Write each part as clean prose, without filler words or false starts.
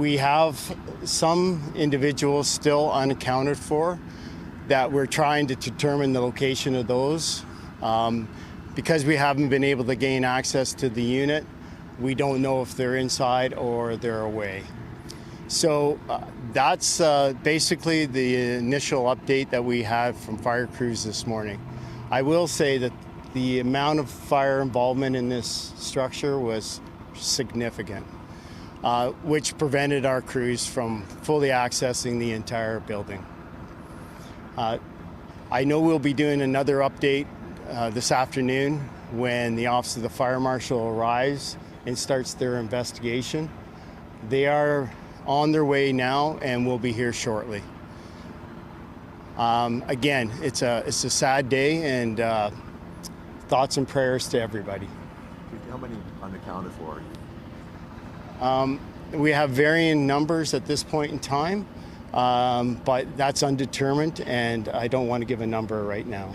We have some individuals still unaccounted for that we're trying to determine the location of those. Because we haven't been able to gain access to the unit, we don't know if they're inside or they're away. So that's basically the initial update that we had from fire crews this morning. I will say that the amount of fire involvement in this structure was significant, which prevented our crews from fully accessing the entire building. I know we'll be doing another update this afternoon when the Office of the Fire Marshal arrives and starts their investigation. They are on their way now and will be here shortly. Again, it's a sad day, and thoughts and prayers to everybody. How many unaccounted for are you? We have varying numbers at this point in time, but that's undetermined, and I don't want to give a number right now.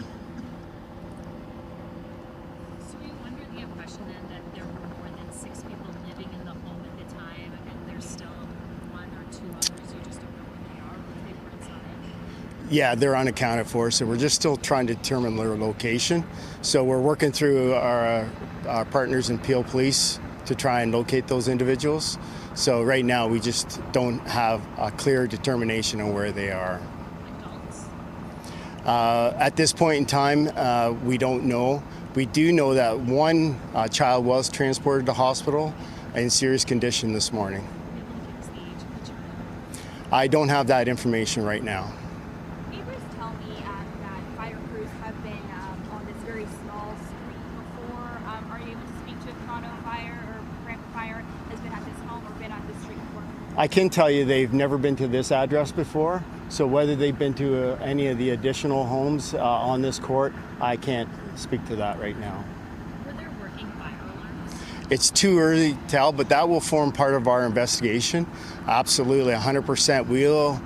So we were under the impression then that there were more than 6 people living in the home at the time, and there's still 1 or 2 others. You just don't know where they are, if they were inside. Yeah, they're unaccounted for, so we're just still trying to determine their location. So we're working through our partners in Peel Police to try and locate those individuals. So right now we just don't have a clear determination on where they are. Adults? At this point in time, we don't know. We do know that one child was transported to hospital in serious condition this morning. Able to give us the age of the child? I don't have that information right now. Neighbors tell me that fire crews have been on this very small street before. Are you able to speak to if Toronto Fire or Brampton Fire has been at this home or been on this street before? I can tell you they've never been to this address before, so whether they've been to any of the additional homes on this court, I can't speak to that right now. Were there working fire alarms? It's too early to tell, but that will form part of our investigation. Absolutely, 100%. We'll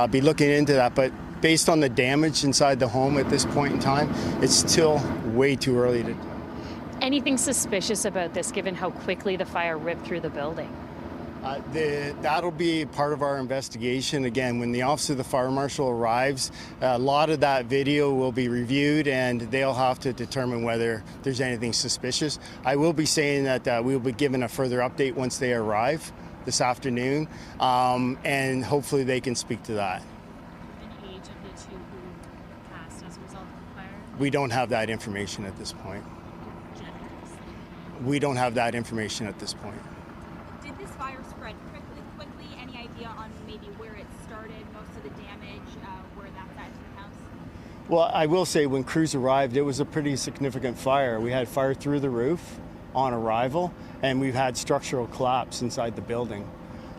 be looking into that, but based on the damage inside the home at this point in time, it's still way too early to tell. Anything suspicious about this, given how quickly the fire ripped through the building? That'll be part of our investigation. Again, when the Office of the Fire Marshal arrives, a lot of that video will be reviewed, and they'll have to determine whether there's anything suspicious. I will be saying that we'll be given a further update once they arrive this afternoon, and hopefully they can speak to that. Any age of the 2 who passed as a result of the fire? We don't have that information at this point. Genders? We don't have that information at this point. Did this fire spread quickly? Any idea on maybe where it started, most of the damage, where that's at to the house? Well, I will say when crews arrived, it was a pretty significant fire. We had fire through the roof on arrival, and we've had structural collapse inside the building.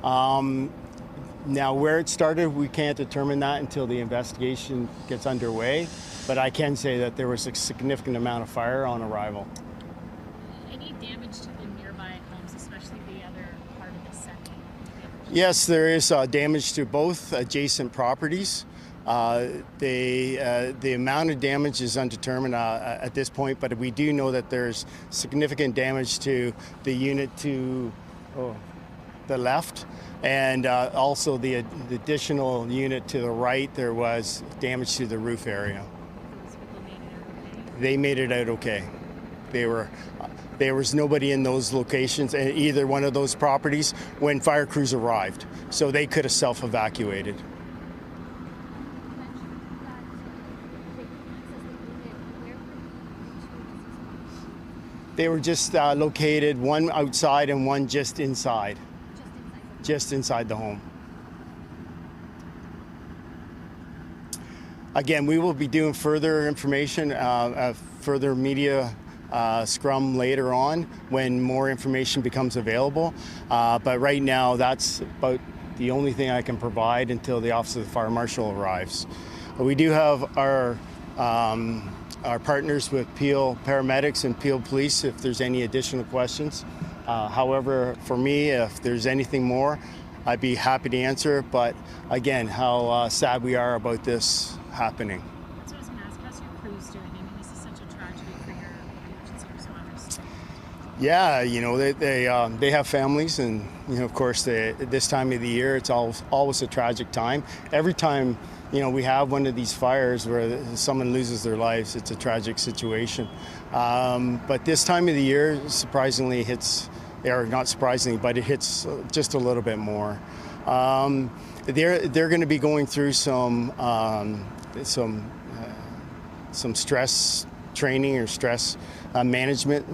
Now, where it started, we can't determine that until the investigation gets underway, but I can say that there was a significant amount of fire on arrival. Any damage to the nearby homes, especially the other part of the second? Yes, there is damage to both adjacent properties. The amount of damage is undetermined at this point, but we do know that there's significant damage to the unit to the left, and also the additional unit to the right. There was damage to the roof area. Those people made it out okay? They made it out okay. There was nobody in those locations, either one of those properties, when fire crews arrived, so they could have self-evacuated. They were just located, one outside and one just inside. Just inside the home. Again, we will be doing further information, further media scrum later on when more information becomes available. But right now, that's about the only thing I can provide until the Office of the Fire Marshal arrives. We do have our partners with Peel Paramedics and Peel Police if there's any additional questions. However, for me, if there's anything more, I'd be happy to answer it. But again, how sad we are about this happening. That's what I was going to ask. How's your crews doing? I mean, this is such a tragedy for your emergency responders. Yeah, they have families, and of course, this time of the year, it's always a tragic time. Every time we have one of these fires where someone loses their lives, it's a tragic situation. But this time of the year, surprisingly, or not surprisingly, but it hits just a little bit more. They're going to be going through some stress training or stress management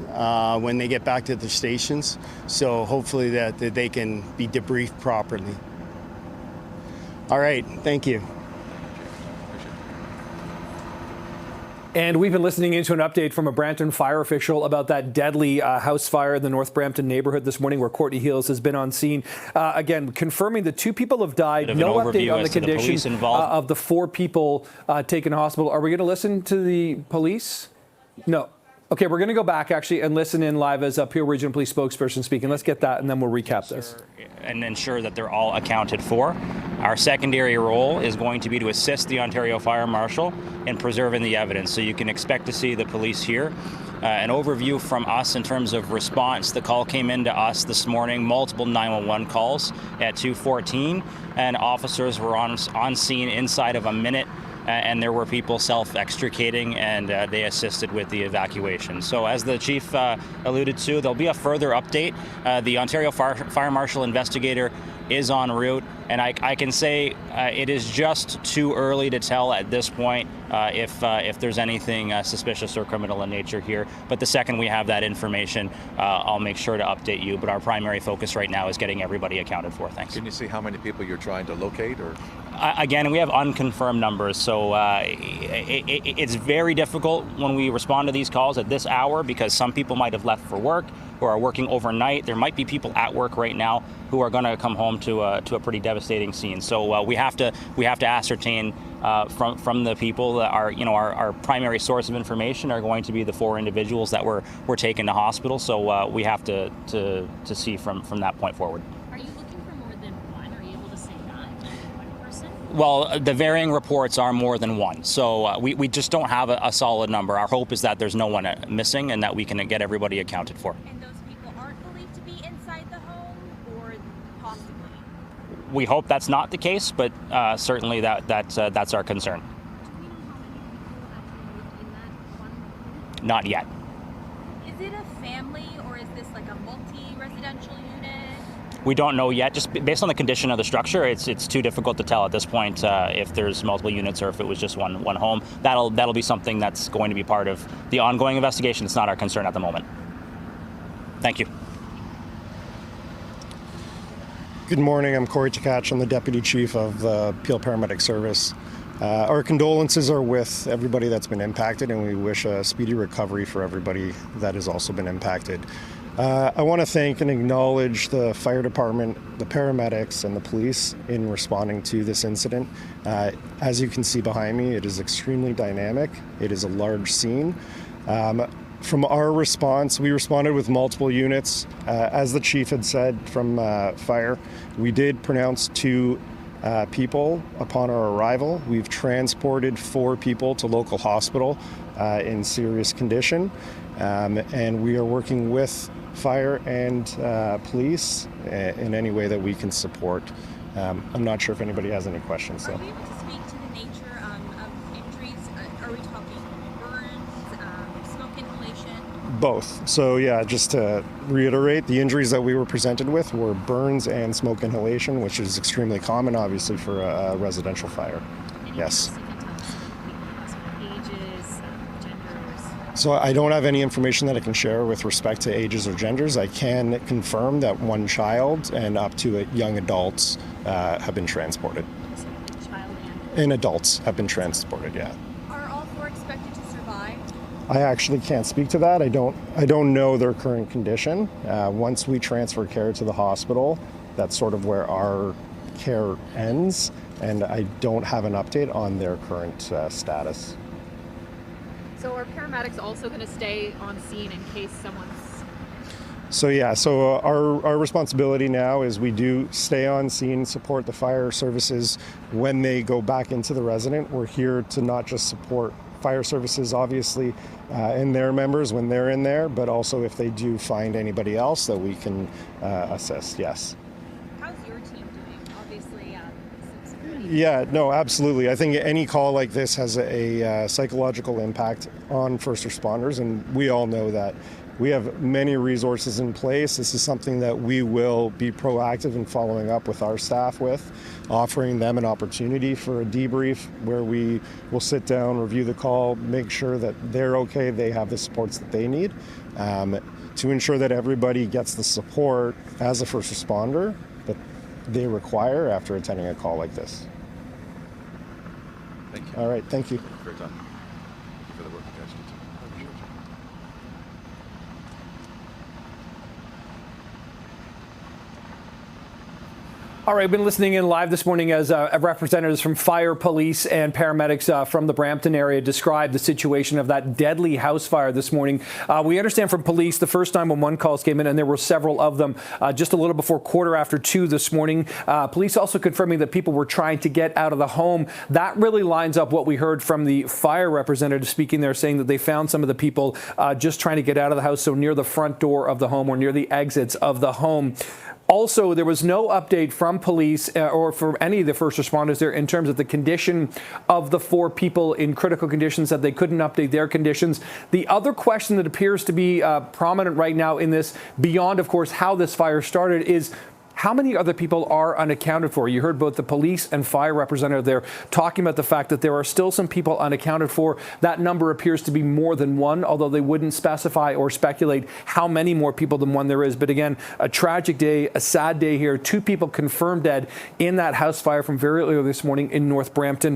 when they get back to their stations. So hopefully that they can be debriefed properly. All right, thank you. And we've been listening into an update from a Brampton fire official about that deadly house fire in the North Brampton neighborhood this morning, where Courtney Heels has been on scene. Again, confirming that 2 people have died. No update on the condition of the 4 people taken to hospital. Are we going to listen to the police? No. Okay, we're going to go back actually and listen in live as a Peel Regional Police spokesperson speaking. Let's get that and then we'll recap this. And ensure that they're all accounted for. Our secondary role is going to be to assist the Ontario Fire Marshal in preserving the evidence. So you can expect to see the police here. An overview from us in terms of response. The call came into us this morning, multiple 911 calls at 2:14, and officers were on scene inside of a minute. And there were people self-extricating, and they assisted with the evacuation. So as the chief alluded to, there'll be a further update. The Ontario Fire Marshal investigator is en route, and I can say it is just too early to tell at this point if there's anything suspicious or criminal in nature here. But the second we have that information, I'll make sure to update you. But our primary focus right now is getting everybody accounted for. Thanks. Can you see how many people you're trying to locate, or? Again, we have unconfirmed numbers, so it's very difficult when we respond to these calls at this hour because some people might have left for work or are working overnight. There might be people at work right now who are going to come home to a pretty devastating scene. So we have to ascertain from the people that are our primary source of information are going to be the 4 individuals that were taken to hospital. So we have to see from that point forward. Are you looking for more than one? Are you able to say that? One person? Well, the varying reports are more than 1. So we just don't have a solid number. Our hope is that there's no one missing and that we can get everybody accounted for. And those people aren't believed to be inside the home, or possibly? We hope that's not the case, but certainly that's our concern. Do we know how many people actually lived in that one home? Not yet. Is it a family, or is this like a multi-residential unit? We don't know yet. Just based on the condition of the structure, it's too difficult to tell at this point if there's multiple units or if it was just one home. That'll be something that's going to be part of the ongoing investigation. It's not our concern at the moment. Thank you. Good morning, I'm Corey Tkach. I'm the Deputy Chief of the Peel Paramedic Service. Our condolences are with everybody that's been impacted, and we wish a speedy recovery for everybody that has also been impacted. I want to thank and acknowledge the fire department, the paramedics, and the police in responding to this incident. As you can see behind me, it is extremely dynamic. It is a large scene. From our response, we responded with multiple units. As the chief had said from fire, we did pronounce 2 people upon our arrival. We've transported 4 people to local hospital in serious condition, and we are working with fire and police in any way that we can support. I'm not sure if anybody has any questions. So. Are we able to speak to the nature of injuries? Are we talking burns, smoke inhalation? Both. So yeah, just to reiterate, the injuries that we were presented with were burns and smoke inhalation, which is extremely common, obviously, for a residential fire. Yes. Ages, genders. So I don't have any information that I can share with respect to ages or genders. I can confirm that 1 child and up to young adults have been transported. Child And adults have been transported, yeah. Are all 4 expected to survive? I actually can't speak to that. I don't know their current condition. Once we transfer care to the hospital, that's sort of where our care ends, and I don't have an update on their current status. So are paramedics also going to stay on scene in case someone's... So yeah, our responsibility now is we do stay on scene, support the fire services when they go back into the resident. We're here to not just support fire services, obviously, and their members when they're in there, but also if they do find anybody else that we can assist, yes. How's your team doing? Obviously, Yeah, no, absolutely. I think any call like this has a psychological impact on first responders, and we all know that. We have many resources in place. This is something that we will be proactive in following up with our staff with, offering them an opportunity for a debrief where we will sit down, review the call, make sure that they're okay, they have the supports that they need, to ensure that everybody gets the support as a first responder that they require after attending a call like this. Thank you. All right, thank you. Thank you for your time. Thank you for the work you guys do. I appreciate you. All right, we've been listening in live this morning as representatives from fire, police, and paramedics from the Brampton area described the situation of that deadly house fire this morning. We understand from police the first time when one calls came in, and there were several of them, just a little before 2:15 this morning. Police also confirming that people were trying to get out of the home. That really lines up what we heard from the fire representative speaking there, saying that they found some of the people just trying to get out of the house, so near the front door of the home or near the exits of the home. Also, there was no update from police or from any of the first responders there in terms of the condition of the 4 people in critical conditions, that they couldn't update their conditions. The other question that appears to be prominent right now in this, beyond, of course, how this fire started, is how many other people are unaccounted for? You heard both the police and fire representative there talking about the fact that there are still some people unaccounted for. That number appears to be more than one, although they wouldn't specify or speculate how many more people than one there is. But again, a tragic day, a sad day here. 2 people confirmed dead in that house fire from very early this morning in North Brampton.